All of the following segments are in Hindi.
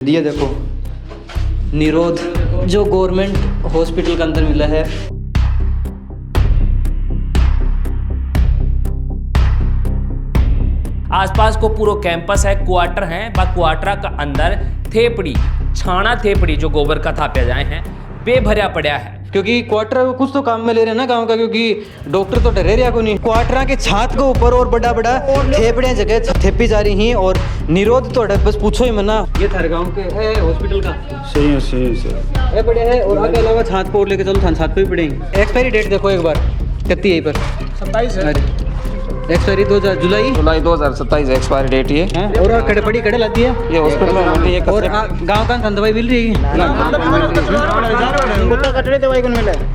ये देखो निरोध जो गवर्नमेंट हॉस्पिटल के अंदर मिला है। आसपास को पूरा कैंपस है, क्वार्टर है, क्वार्टर का अंदर थेपड़ी छाना थेपड़ी जो गोबर का थाप्या जाए हैं बेभरिया पड़ा है। क्योंकि क्वार्टर कुछ तो काम में ले रहे हैं ना गांव का, क्योंकि डॉक्टर तो डरे रिया को नहीं। क्वार्टर के छात के ऊपर और बड़ा बड़ा थेपड़ियां जगह थेपी जा रही हैं और निरोध तो बस पूछो ही मना। ये थारे गांव के है हॉस्पिटल का सही है सर। ये बड़े है और आगे अलावा छात पर लेके चलो, छात पे भी पड़ेंगे। एक्सपायरी डेट देखो एक बार कितनी है पर 27 है। एक्सपायरी 2000 जुलाई 2027 एक्सपायरी डेट ये है। और खड़े पड़ी खड़े लाती है ये हॉस्पिटल में होती है। और गांव का दवाई मिल रही है।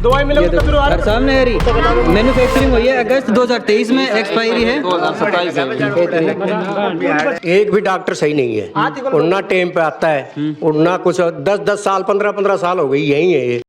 दवाई मिले हर साल में यारी मैन्युफैक्चरिंग हुई है। अगस्त 2023 में एक्सपायरी है। 2027 है। एक भी डॉक्टर सही नहीं है। उड़ना टाइम पे आता है, उड़ना कुछ 10 साल 15 साल हो गई यही है ये।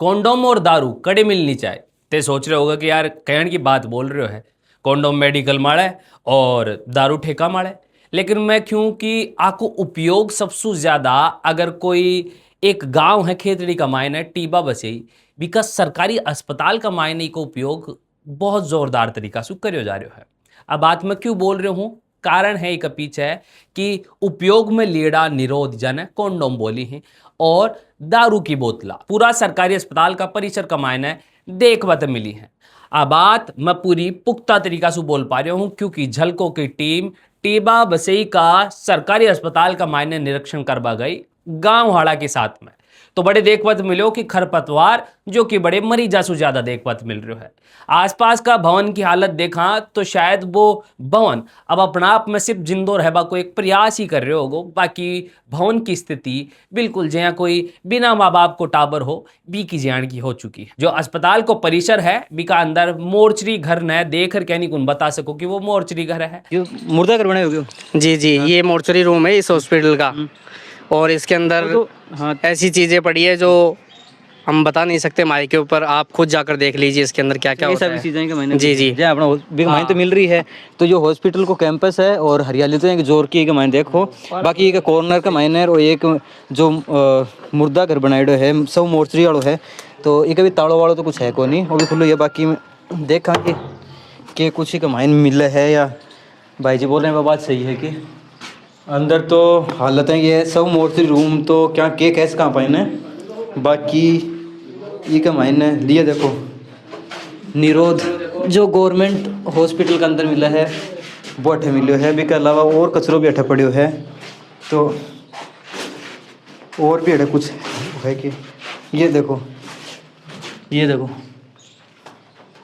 कॉन्डोम और दारू कड़े मिलनी चाहिए। ते सोच रहे होगा कि यार कहने की बात बोल रहे हो है, कॉन्डोम मेडिकल माड़े और दारू ठेका माड़े, लेकिन मैं क्यों कि आपको उपयोग सबसे ज़्यादा अगर कोई एक गांव है खेतड़ी का मायने टीबा बसई बिकॉज सरकारी अस्पताल का मायने का उपयोग बहुत ज़ोरदार तरीका से करो जा रहा है। अब बात मैं क्यों बोल रहा हूँ, कारण है एक पीछे है कि उपयोग में लेड़ा निरोध जन कॉन्डोम बोली है और दारू की बोतला पूरा सरकारी अस्पताल का परिसर का मायने देखवत मिली है। अब बात मैं पूरी पुख्ता तरीका से बोल पा रहा हूँ क्योंकि झलकों की टीम टीबा बसई का सरकारी अस्पताल का मायने निरीक्षण करवा गई गांव हाड़ा के साथ में, तो बड़े देखवत मिलो कि खरपतवार जो कि बड़े मरीजा से ज्यादा देखवत मिल रहा है। आसपास का भवन की हालत देखा तो शायद वो भवन अब अपना आप में सिर्फ जिंदो रहबा को एक प्रयास ही कर रहे होगो, बाकी भवन की स्थिति बिल्कुल जहाँ कोई बिना माँ बाप को टाबर हो बी की जान की हो चुकी है। जो अस्पताल को परिसर है बी का अंदर मोर्चरी घर न देख कर कहनी कुन बता सको कि वो मोर्चरी घर है। मुर्दा घर बनाए हो? जी जी ये मोर्चरी रूम है इस हॉस्पिटल का और इसके अंदर हाँ ऐसी चीज़ें पड़ी है जो हम बता नहीं सकते माइक के ऊपर। आप खुद जाकर देख लीजिए इसके अंदर क्या क्या होता है। चीजें के महीने जी जी अपना माइन तो मिल रही है। तो जो हॉस्पिटल को कैंपस है और हरियाली तो एक जोर की माइन देखो, बाकी एक कॉर्नर का माइन है और एक जो मुर्दा घर बनाए है सब मोर्चरी वालों है। तो एक अभी ताड़ो वालों तो कुछ है को नहीं, वो भी खुलो। ये बाकी देखा कि कुछ ही का माइन मिला है या भाई जी बोल रहे हैं वो बात सही है कि अंदर तो हालत है ये सब मोर्चरी रूम तो क्या के कैसे कहाँ पाए ना। बाकी ये का मायने लिए देखो निरोध जो गवर्नमेंट हॉस्पिटल के अंदर मिला है वो अठे मिलो है। भी के अलावा और कचरो भी अठे पड़ो है। तो और भी अठे कुछ है कि ये देखो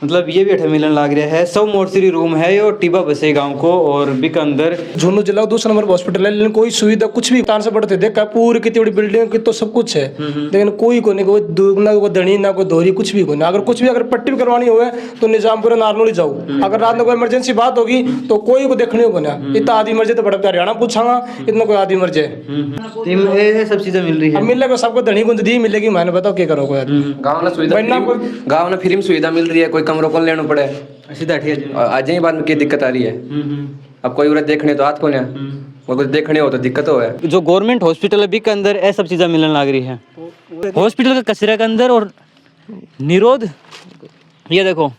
मतलब ये भी अठे मिलने लग रहा है। सब मोर्चरी रूम है ये टीबा बसे गांव को और भी के अंदर झुन्नू जिला 2 नंबर हॉस्पिटल है, लेकिन कोई सुविधा कुछ भी तान से पड़ते देखा पूरी कितनी बड़ी बिल्डिंग की तो सब कुछ है, लेकिन कोई को नहीं, कोई ना कोई धनी ना कोई धोरी कुछ भी को नहीं। अगर कुछ भी अगर पट्टी भी करवानी हो तो निजामपुर नारनौली जाओ। अगर रात में कोई इमरजेंसी बात होगी तो कोई को देखने को ना। इतना आदमी मर जाए तो बड़ा हरियाणा पूछागा, इतना कोई आदमी मर जाए सब चीजें मिल रही है। अब मिलेगा सबको धनी को दी मिलेगी, मैंने बताओ क्या करोगे। गाँव में सुविधा गाँव में फ्री में सुविधा मिल रही है, कोई कमरों को लेना पड़े सीधा ठीक है। आज ही बात में क्या दिक्कत आ रही है। अब कोई उन्हें देखने तो हाथ को नहीं, वो कुछ देखने हो तो दिक्कत हो है। जो गवर्नमेंट हॉस्पिटल है बी के अंदर ये सब चीजें मिलने लग रही है हॉस्पिटल का कचरे के अंदर। और निरोध ये देखो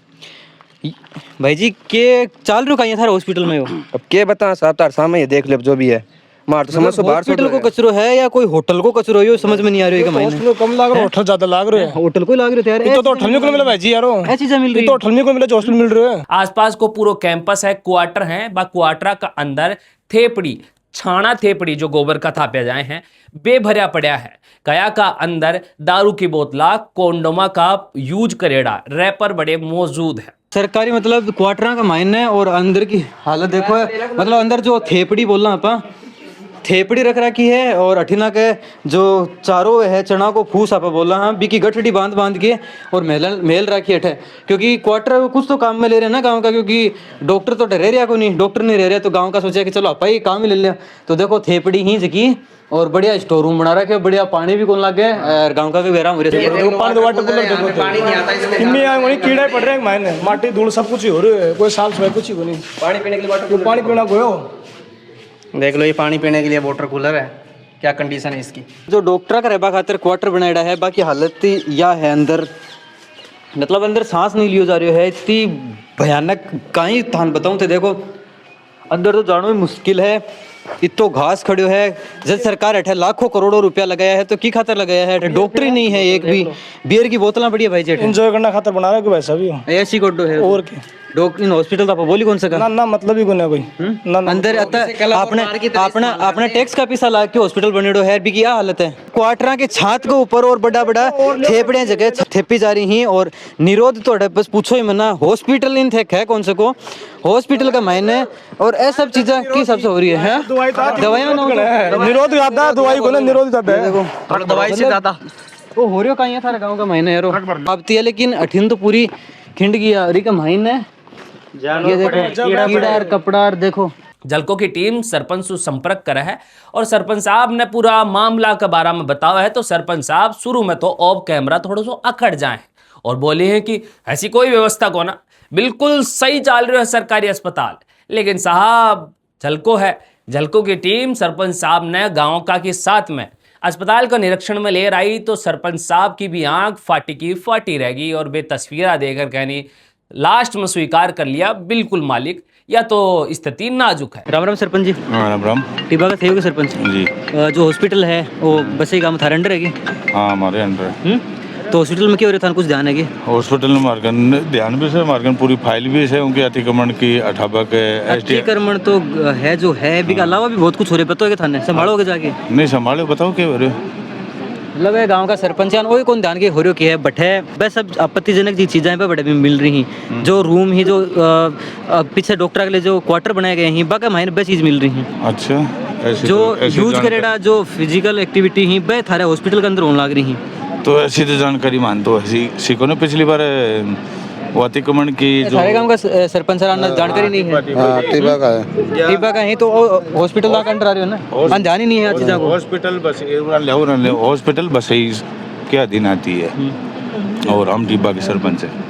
भाई जी के चाल रहा है थारा हॉस्पिटल में। अब क्या बता साहब, तार सामने देख ले जो भी है मार तो समझ से बाहर हॉस्पिटल को कचरो है या कोई होटल को कचरो है समझ में नहीं आ रही है। हॉस्पिटल कम लाग रहा है, होटल ज्यादा लाग रहा है। होटल को लाग रहे थे यार, तो होटल में को मिला भाई जी यार, ऐसी चीजें मिल रही तो होटल में को मिला जो हॉस्पिटल मिल रहा है। आसपास को पूरा कैंपस है, क्वार्टर है, क्वार्टर का अंदर थेपड़ी छाना थेपड़ी जो गोबर का थाप्या जाए हैं बेभरिया पड़ा है। गया का अंदर दारू की बोतला कोंडोमा का यूज करेड़ा रैपर बड़े मौजूद है। सरकारी मतलब क्वार्टर का मायने और अंदर की हालत देखो। मतलब अंदर जो थेपड़ी बोलना आप थेपड़ी रख रखी है और अठीना के जो चारों है चना को फूस आप बोला हाँ बी की गठड़ी बांध के और मेल रखी है। क्योंकि क्वार्टर कुछ तो काम में ले रहे हैं ना गांव का, क्योंकि डॉक्टर तो डरे रिया को नहीं, डॉक्टर नहीं रह रहा तो गांव का सोचा कि चलो आप ही काम ही ले लिया। तो देखो थेपड़ी ही जकी और बढ़िया स्टोर रूम बना रखे, बढ़िया पानी भी कौन लगे और गांव का भी बेरा हो रहा पानी वाटर कूलर देखो पानी नहीं आता इसमें कीड़े पड़ रहे हैं मायने माटी धूल सब कुछ ही हो रही है, कोई साफ सफाई कुछ ही को नहीं। पानी पीने के लिए पानी पीना को देख लो ये पानी पीने के लिए वाटर कूलर है। क्या कंडीशन है इसकी। जो डॉक्टर का रहबा खातर क्वार्टर बनाया है, बाकी हालत या है अंदर, मतलब अंदर सांस नहीं लियो जा रही है, इतनी भयानक कहीं थान बताऊं तो देखो अंदर तो जानो ही मुश्किल है। इतो घास खड़ो है, जब सरकार अठे लाखों करोड़ों रुपया लगाया है तो की खातर लगाया है, डॉक्टर ही नहीं है एक भी, बियर की बोतलें पड़ी है भाई जेठ, एंजॉय करना खातर बना रहा है वैसा भी हो ऐसी कोडो है और क्या डॉक्टर इन हॉस्पिटल तो आप बोली कौन सा ना ना मतलब ही कोई कोई ना ना अंदर अपना टैक्स का पैसा ला के हॉस्पिटल बनेडो है, भी क्या हालत है। क्वार्टरा के छात के ऊपर और बड़ा बड़ा थेपड़े जगह थेपी जा रही हैं, और निरोध तो बस पूछो ही मना, हॉस्पिटल इन थे है कौन से को हॉस्पिटल का मायने, और ये सब चीजें की सबसे हो रही है दवाइयां निरोध ज्यादा है, दवाई को ना निरोध ज्यादा है, देखो दवाई से ज्यादा वो हो रही कहीं थारा गाँव का मायने यारो अब है, लेकिन अठिन तो पूरी खिंड गया अरे का मायने, ये देखो कीड़ा और कपड़ा और देखो। जलको की टीम सरपंच से संपर्क करा है और सरपंच साहब ने पूरा मामला के बारे में बताया है। तो सरपंच साहब शुरू में तो ऑफ कैमरा थोड़ा सो अखड़ जाए और बोले हैं कि ऐसी कोई व्यवस्था को ना, बिल्कुल सही चल रही है सरकारी अस्पताल। लेकिन साहब झलको है, झलको की टीम सरपंच साहब ने गाँव का के साथ में अस्पताल का निरीक्षण में ले आई तो सरपंच साहब की भी आंख फाटी की फाटी रह गई और वे तस्वीरें देकर कहनी लास्ट में स्वीकार कर लिया बिल्कुल मालिक या तो स्थिति नाजुक है। राम राम सरपंच जी। राम राम टिब्बा का थे हो सरपंच जी। जो हॉस्पिटल है वो बसे गाँव थारे अंडर है हाँ हमारे अंडर है। तो हॉस्पिटल में क्या हो रहा था कुछ ध्यान है कि हॉस्पिटल में मार्गन ध्यान भी से मार्गन पूरी फाइल भी है उनके अतिक्रमण की अठाबा के अतिक्रमण तो है जो है भी के अलावा भी बहुत कुछ हो रहा है, पता है कि थाने संभालोगे जाके नहीं संभालो बताओ क्या हो रहे हो। मतलब है गांव का सरपंच है वही कौन ध्यान के हो रही की है बट है बस सब आपत्तिजनक जी चीज़ें पे बड़े भी मिल रही हैं। जो रूम ही जो पीछे डॉक्टर के लिए जो क्वार्टर बनाए गए हैं बाकी मायने बस चीज़ मिल रही हैं। अच्छा ऐसी जो ऐसी यूज करेगा जो फिजिकल एक्टिविटी ही वह थारे हॉस्पिटल के अंदर होने लग रही हैं। तो ऐसी तो जानकारी मानते हो ऐसी सीखो ना पिछली बार वो अतिक्रमण की जो सारे गांव का सरपंच जानकारी नहीं है। टिब्बा का है टिब्बा का है तो हॉस्पिटल का अंडर आ रही हो ना ध्यान ही नहीं है चीज़ों को। हॉस्पिटल बस हॉस्पिटल बस के अधीन आती है और हम टिब्बा के सरपंच है।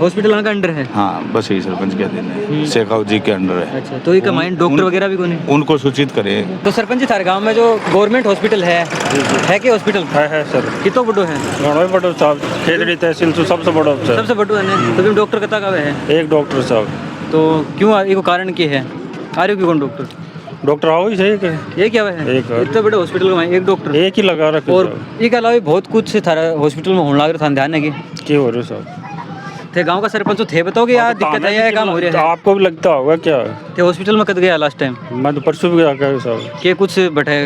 हॉस्पिटल का अंडर है हाँ बस यही सरपंच के अधीन है, शेखाव जी के अंडर है। अच्छा तो ये कमांड डॉक्टर वगैरह भी कौन है उनको सूचित करें। तो सरपंच जी थारे गांव में जो गवर्नमेंट हॉस्पिटल है कि हॉस्पिटल है सर कितो बड़ो है घणो बड़ो साहब खेतड़ी तहसील तो सबसे बड़ो सर सबसे बड़ो है ना। तो तुम डॉक्टर कता का है एक डॉक्टर साहब तो क्यों एक कारण क्या है आ रहे हो क्यों कौन डॉक्टर डॉक्टर आओ ही सही के ये क्या है एक इतने बड़े हॉस्पिटल में एक डॉक्टर एक ही लगा रखे और इसके अलावा भी बहुत कुछ थारा हॉस्पिटल में होने लग रहा था ध्यान है कि क्या हो रहे साहब थे गांव का सरपंच तो थे बताओ कि यार दिक्कत है ये काम हो रहा है आपको भी लगता होगा क्या थे हॉस्पिटल में कद गया लास्ट टाइम मैं तो परसों भी गया साहब के कुछ बैठे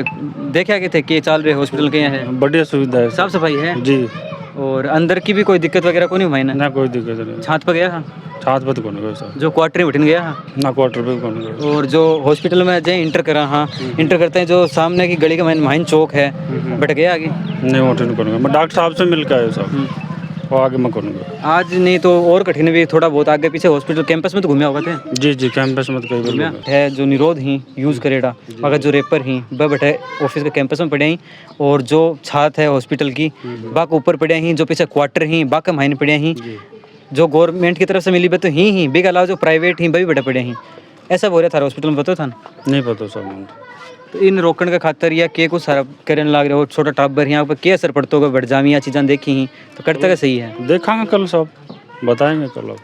देखा कि थे के चल रहे हॉस्पिटल के यहाँ है बढ़िया सुविधा है साफ सफाई है जी और अंदर की भी कोई दिक्कत वगैरह को नहीं भाई ना कोई दिक्कत नहीं छात पर गया था छात पर तो कौन गया साहब जो क्वार्टर में बैठन गया था ना क्वार्टर पे कौन गया और जो हॉस्पिटल में जाए इंटर करा हाँ इंटर करते हैं जो सामने की गली का माइन चौक है बैठ गया आगे नहीं होटल नहीं करूँगा मैं डॉक्टर साहब से मिल के आया साहब वो आगे मैं करूँगा आज नहीं तो और कठिन भी थोड़ा बहुत आगे पीछे हॉस्पिटल कैंपस में तो घूमे होगा थे जी जी कैंपस में तो कई बार है जो निरोध ही यूज करेगा अगर जो रेपर ही वह बैठे ऑफिस के कैंपस में पड़े ही और जो छात है हॉस्पिटल की बाक ऊपर पड़े ही जो पीछे क्वार्टर ही बाक मायने पड़े ही जो गवर्नमेंट की तरफ से मिली तो ही बिग अलावा जो प्राइवेट ही वह भी बैठे पड़े ही ऐसा हो रहा था हॉस्पिटल में पता था नहीं पता सब तो इन रोकने के खातर या के कुछ सारा करने लग रहे हो छोटा टाबर यहाँ पर क्या असर पड़ता होगा बढ़ जामी या चीज़ें देखी ही तो करता का सही है देखांगे कल सब बताएंगे कल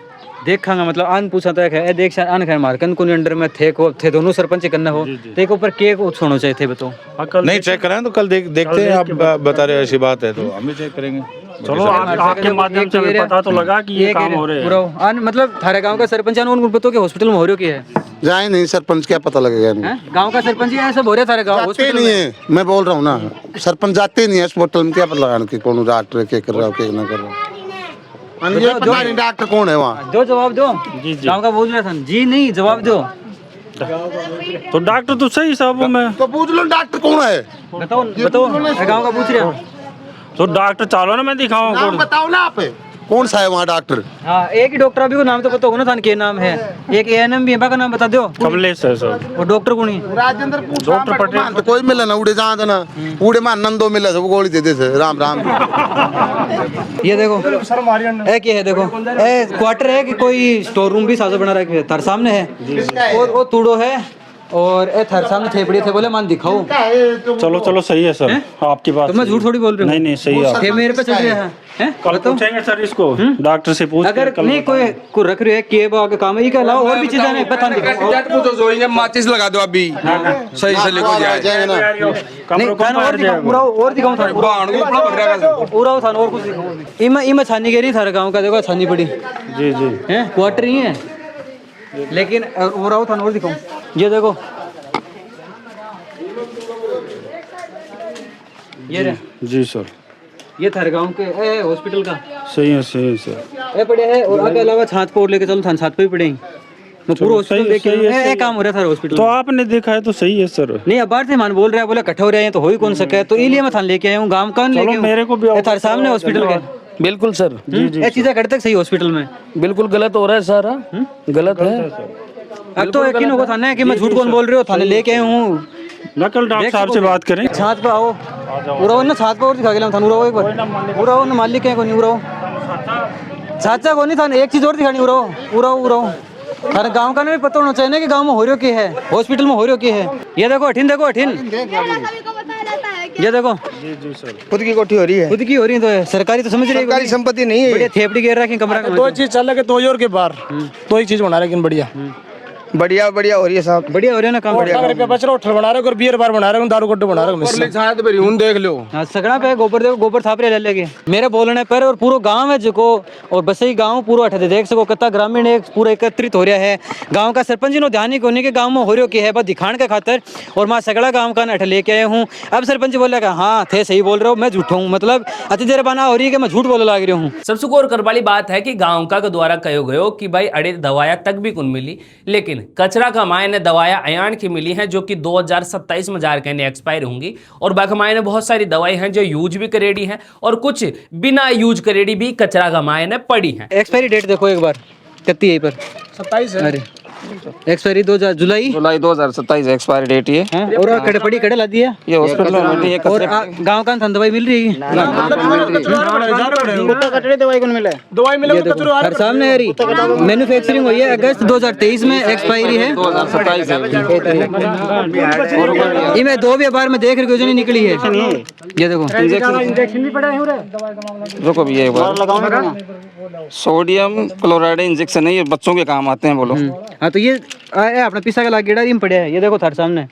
देखांगा मतलब आन पूछा तो है देख आन खैर मारकन को अंडर में थे दोनों सरपंच करना हो तो ऊपर के कुछ होना चाहिए थे बताओ नहीं चेक कराएं तो कल देखते हैं आप बता रहे ऐसी बात है तो हम भी चेक करेंगे। चलो आपके माध्यम से हमें पता तो लगा कि ये काम हो रहे हैं पूरा मतलब थारे गांव का सरपंच उनको पता के हॉस्पिटल में हो रही है जाए नहीं सरपंच क्या पता लगेगा नहीं गांव का सरपंच ही ऐसा हो रहा है थारे गांव जाते नहीं है मैं बोल रहा हूँ ना सरपंच जाते नहीं है हॉस्पिटल में क्या पता लगाने की कौन डॉक्टर क्या कर रहा हो क्या ना कर रहा हो ये पता नहीं डॉक्टर कौन है वहाँ जो जवाब दो गांव का बोल रहा था जी नहीं जवाब दो तो डॉक्टर तो सही साहब मैं तो पूछ लो डॉक्टर कौन है बताओ गांव का पूछ रहा तो डॉक्टर चालो ना मैं दिखाऊंगा बताओ ना आप कौन सा है वहाँ डॉक्टर हाँ एक ही डॉक्टर अभी को नाम तो पता होगा ना था क्या नाम है एक एएनएम भी है बाका नाम बता दो कमलेश है सर वो डॉक्टर कौन है राजेंद्र डॉक्टर पटेल तो कोई मिले ना उड़े जहाँ देना उड़े मान नंदो मिले सब गोली दे दे राम राम ये देखो है क्या है देखो क्वार्टर है कि कोई स्टोर रूम भी साजा बना रखे तार सामने है और वो तूड़ो है और ए थारे सामने थेपड़ी थे बोले मान दिखाओ चलो चलो सही है सर, आपकी बात तो मैं सही झूठ है। थोड़ी बोल रही हूँ। नहीं नहीं सही है थे मेरे पे चढ़ रहे हैं हैं? कल बताओ। पूछेंगे सर इसको, डॉक्टर से पूछ अगर नहीं कोई रख रहे है कि आगे काम है, ये के अलावा और भी चीजें हैं बता नहीं। माचिस लगा दो अभी सही से लेको जाए नहीं थाने और दिखाओ और दिखाऊं थाने पूरा थाने और कुछ दिखाऊं। इमा छानी के नहीं थारे गांव का देखो छानी पड़ी जी जी हैं क्वार्टर ही है, लेकिन और आओ थाने और दिखाऊं। ये देखो ये रहे जी सर, ये थारे गांव के ए हॉस्पिटल का सही है सर। ए पड़े है और आगे अलावा छात पे और लेके चलो थाने छात पे ही पड़े हैं। मैं पूरा हॉस्पिटल सही- देख के सही है, ए काम हो रहा था हॉस्पिटल तो में। आपने देखा है तो सही है सर। नहीं अब बाहर से मान बोल रहा है, बोला इकट्ठा हो रहे हैं तो हो ही कौन सके, तो इसलिए मैं थाने लेके आया हूँ। गांव कौन लेके मेरे को भी आऊं? ए, थारे सामने हॉस्पिटल के बिल्कुल सर, ये चीजें करते सही हॉस्पिटल में। बिल्कुल गलत हो रहा है सर, गलत है। अब तो यकीन होगा थाने कि मैं झूठ कौन बोल रही हूँ, थाने लेके आया हूँ। ना कल डॉक्टर साहब से बात करें। छात पे आओ पूरा ना, छात पे और दिखा के थाने उड़ाओ एक बार, उड़ाओ ना मालिक है को नहीं उड़ाओ, चाचा को नहीं थाने एक चीज और दिखानी उड़ाओ उड़ाओ उड़ाओ। थाने गांव का भी पता होना चाहिए ना कि गांव में हो रही है, हॉस्पिटल में हो रही है। ये देखो अठिन, देखो अठिन, ये देखो खुद की कोठी हो रही है, खुद की हो रही है तो है, सरकारी तो समझ रही है, सरकारी संपत्ति नहीं है। बढ़िया थेपड़ी घेर रखी कमरा में। दो चीज चल लगे दो और के बाहर दो ही चीज बना रहे, लेकिन बढ़िया बढ़िया बढ़िया हो रही है साहब, बढ़िया हो रहा है ना काम। रुपया बच रहा, होटल बना रहे हो और बियर बार बना रहे हो, दारू गड्ढे बना रहे हो। छात भरी हूं देख लो। हाँ सगड़ा पे गोबर देखो, गोबर थाप रहे ले लेके मेरे बोलने पर। और पूरा गांव है जो और बस ही गांव पूरा अठे देख सको कितना ग्रामीण एक पूरा एकत्रित हो रहा है। गांव का सरपंच जी ने ध्यान नहीं कोने के गांव में हो रही है बस दिखाने के खातर, और मैं सगड़ा गांव का अठे लेके आया हूँ। अब सरपंच बोलेगा हाँ थे सही बोल रहे हो, मैं झूठा हूँ, मतलब अति देर बना हो रही है कि मैं झूठ बोलने लग रहा हूँ। सबसे और कर वाली बात है कि गांव का द्वारा कहो गयो कि भाई अड़े दवाया तक भी कुन मिली, लेकिन कचरा का मायने दवाया अयान की मिली हैं जो कि 2027 में जार कहने एक्सपायर होंगी, और बाकी मायने बहुत सारी दवाई हैं जो यूज भी करेडी हैं और कुछ बिना यूज करेडी भी कचरा का मायने पड़ी हैं। एक्सपायरी डेट देखो एक बार, कितनी है पर 27 है। अरे एक्सपायरी 2000 जुलाई 2027 एक्सपायरी डेट ये हैं? और कड़े पड़ी कड़े ला दिया ये हॉस्पिटल में बैठी है। और गांव का दवाई मिल रही है दवाई मिले ये देखो हर सामने आ रही, मैन्युफैक्चरिंग हुई है अगस्त 2023 में, एक्सपायरी है 2027 है। ये मैं 2 बार में देख रही हूँ निकली है। ये देखो रुको भी एक बार, सोडियम क्लोराइड इंजेक्शन है, ये बच्चों के काम आते हैं बोलो। हाँ तो ये अपना पिसा का लागेड़ा ही पड़े है। ये देखो थारे सामने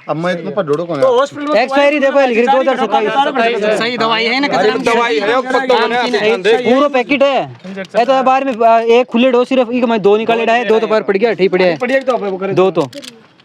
अब मैं इतना पर ढूंढो कौन है? एक्सपायरी देखो लिख रही 2027 सही दवाई है ना, दवाई है पूरा पैकेट है। ए तो बाहर में एक खुले डो सिर्फ एक मैं 2 निकाले है, 2 तो बाहर पड़ गया, ठीक पड़े है 2 तो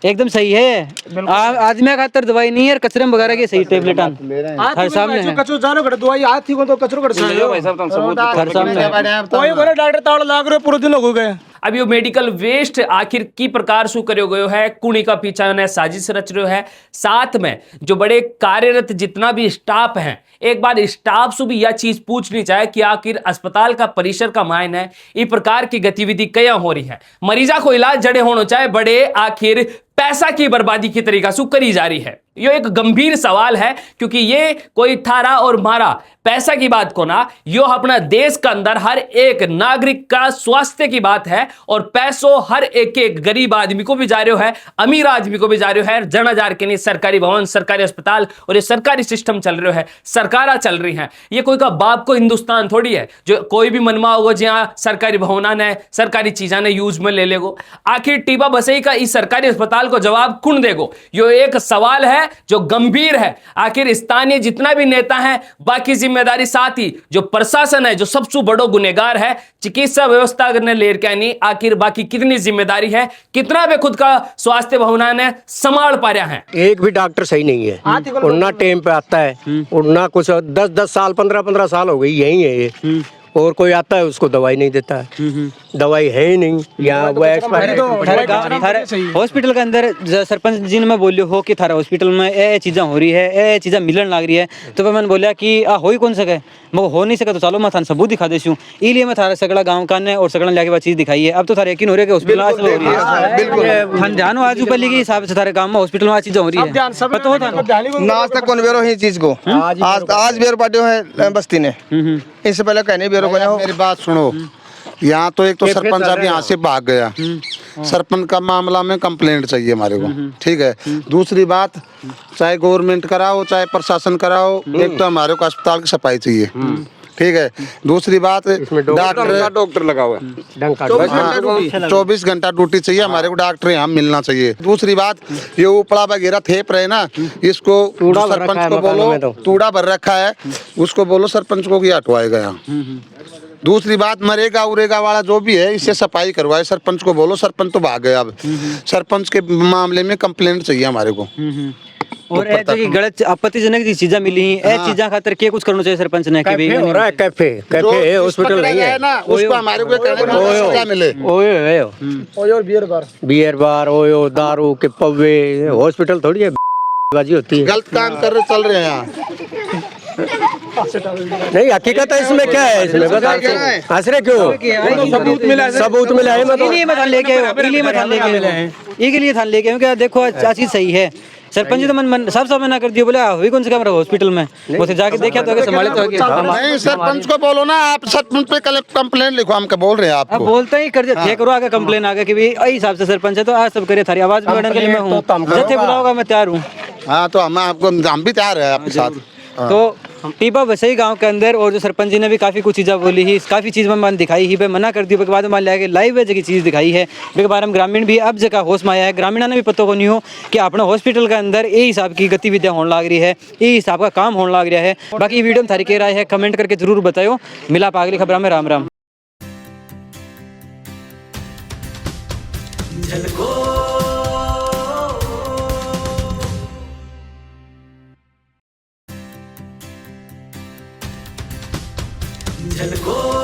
एकदम सही है। आदमी खातर दवाई नहीं है, कचरे में वगैरह की सही टेबलेट हर सामने है। कचरो जानो कड़े दवाई आज थी को तो कचरो कड़े भाई साहब तुम सबूत हर सामने है। कोई बोले डॉक्टर ताड़ लाग रहे पूरे दिन हो गए। अब यो मेडिकल वेस्ट आखिर की प्रकार शू करो गयो है, कुणी का पीछा ने साजिश रच रहे है, साथ में जो बड़े कार्यरत जितना भी स्टाफ है, एक बार स्टाफ से भी यह चीज पूछनी चाहे कि आखिर अस्पताल का परिसर का मायने है इस प्रकार की गतिविधि क्या हो रही है। मरीजा को इलाज जड़े होना चाहे बड़े आखिर पैसा की बर्बादी की तरीका से करी जा रही है। ये एक गंभीर सवाल है, क्योंकि ये कोई थारा और मारा पैसा की बात को ना, यो अपना देश का अंदर हर एक नागरिक का स्वास्थ्य की बात है, और पैसों हर एक गरीब आदमी को भी जा रहे है, अमीर आदमी को भी जा रहे है। जना जार के नहीं सरकारी भवन, सरकारी अस्पताल और ये सरकारी सिस्टम चल रहे है, सरकारा चल रही है। ये कोई का बाप को हिंदुस्तान थोड़ी है जो कोई भी मनवा होगा जहाँ सरकारी भवना ने सरकारी चीजा ने यूज में ले लेगो। आखिर टीबा बसई का इस सरकारी अस्पताल को जवाब कौन देगो? यो एक सवाल है जो गंभीर है। आखिर स्थानीय जितना भी नेता है, बाकी जिम्मेदारी साथ ही जो प्रशासन है, जो सबसे बड़ो गुनेगार है, चिकित्सा व्यवस्था ने लेकर के नहीं, आखिर बाकी कितनी जिम्मेदारी है, कितना भी खुद का स्वास्थ्य भवना ने संभाल पा रहा है। एक भी डॉक्टर सही नहीं है, उड़ना टाइम पे आता है, उड़ना कुछ 10-10 साल 15-15 साल हो गई यही है ये, और कोई आता है उसको दवाई नहीं देता है, दवाई है ही नहीं यहाँ वो एक्सपायर। हॉस्पिटल के अंदर सरपंच जी ने मैं बोलियो हो कि थारा हॉस्पिटल में ए चीज़ें हो रही है, ए चीज़ें मिलन लग रही है, तो फिर मैंने बोलिया कि हो ही कौन सके, मैं हो नहीं सका तो चलो मैं थाने सबूत दिखा देती हूँ। इसलिए मैं थारा सगड़ा गाँव का ने और सगड़ा लाके बाद चीज़ दिखाई है। अब तो थारा यकीन हो रहा है कि हॉस्पिटल आज हो रही है, बिल्कुल ध्यान हो आज ऊपर के हिसाब से थारे गाँव में हॉस्पिटल में आज चीज़ें हो रही है, पता होता ना आज तक कौन बेरो ही चीज को, आज बेरो पार्टी है बस्ती ने, इससे पहले कहने बेरो को। मेरी बात सुनो, यहाँ तो एक तो सरपंच साहब यहाँ से भाग गया, सरपंच का मामला में कंप्लेंट चाहिए हमारे को, ठीक है। दूसरी बात, चाहे गवर्नमेंट कराओ चाहे प्रशासन कराओ, एक तो हमारे को अस्पताल की सफाई चाहिए, ठीक है। दूसरी बात, डॉक्टर लगा हुआ है, 24 घंटा ड्यूटी चाहिए हमारे को, डॉक्टर यहाँ मिलना चाहिए। दूसरी बात, ये उपड़ा वगैरह थेप रहे ना, इसको सरपंच को बोलो, तूड़ा भर रखा है, उसको बोलो सरपंच को कि हटवाएगा यहाँ। दूसरी बात, मरेगा उरेगा वाला जो भी है इससे सफाई करवाए, सरपंच को बोलो, सरपंच तो भाग गया। अब सरपंच के मामले में कंप्लेंट चाहिए हमारे को। और ए जो कि गलत आपत्तिजनक चीजें मिली हैं, ए चीजें खातर के कुछ करना चाहिए सरपंच ने कि कैफे हो रहा है, कैफे है, हॉस्पिटल नहीं है ना, उसको हमारे को कहने में सजा मिले। और बियर बार ओयो दारू के पव्वे, हॉस्पिटल थोड़ी है बाजी होती है। गलत काम कर रहे चल रहे हैं यहाँ। नहीं, हकीकत है इसमें, क्या है इसमें बता, हंस रहे क्यों? सबूत मिला है, इसीलिए मैं थान लेके आया, इसके लिए थान लेके आया, देखो आज चीज सही है। सरपंच तो मन सब सब मना कर दिया, बोले हुई कौन सी कैमरा हॉस्पिटल में, उसे जाके देखा तो संभाले तो नहीं, सरपंच को बोलो ना, आप सरपंच पे कल कंप्लेंट लिखो, हम क्या बोल रहे हैं अब आपको। बोलते ही कर दिया, करो आगे कंप्लेन आगे कि भाई हिसाब से सरपंच है तो आज सब करे, थारी आवाज बढ़ाने के लिए मैं हूँ, जैसे बुलाओगा मैं तैयार हूँ। हाँ, तो हम भी तैयार है आपके साथ। तो पीपा वसई गांव के अंदर, और जो सरपंच जी ने भी काफ़ी कुछ चीज़ें बोली ही, काफ़ी चीज़ में मन दिखाई ही, मना कर दी के बाद मान लिया कि लाइव है जगह चीज़ दिखाई है, उसके बारे में ग्रामीण भी अब जगह होश में आया है। ग्रामीणों ने भी पता को नहीं हो कि अपना हॉस्पिटल के अंदर ये हिसाब की गतिविधियाँ होने लग रही है, ये हिसाब का काम होने लग रहा है। बाकी वीडियो में थारी कह रहा है, कमेंट करके जरूर बताओ। मिला अगली खबर में, राम राम। झलको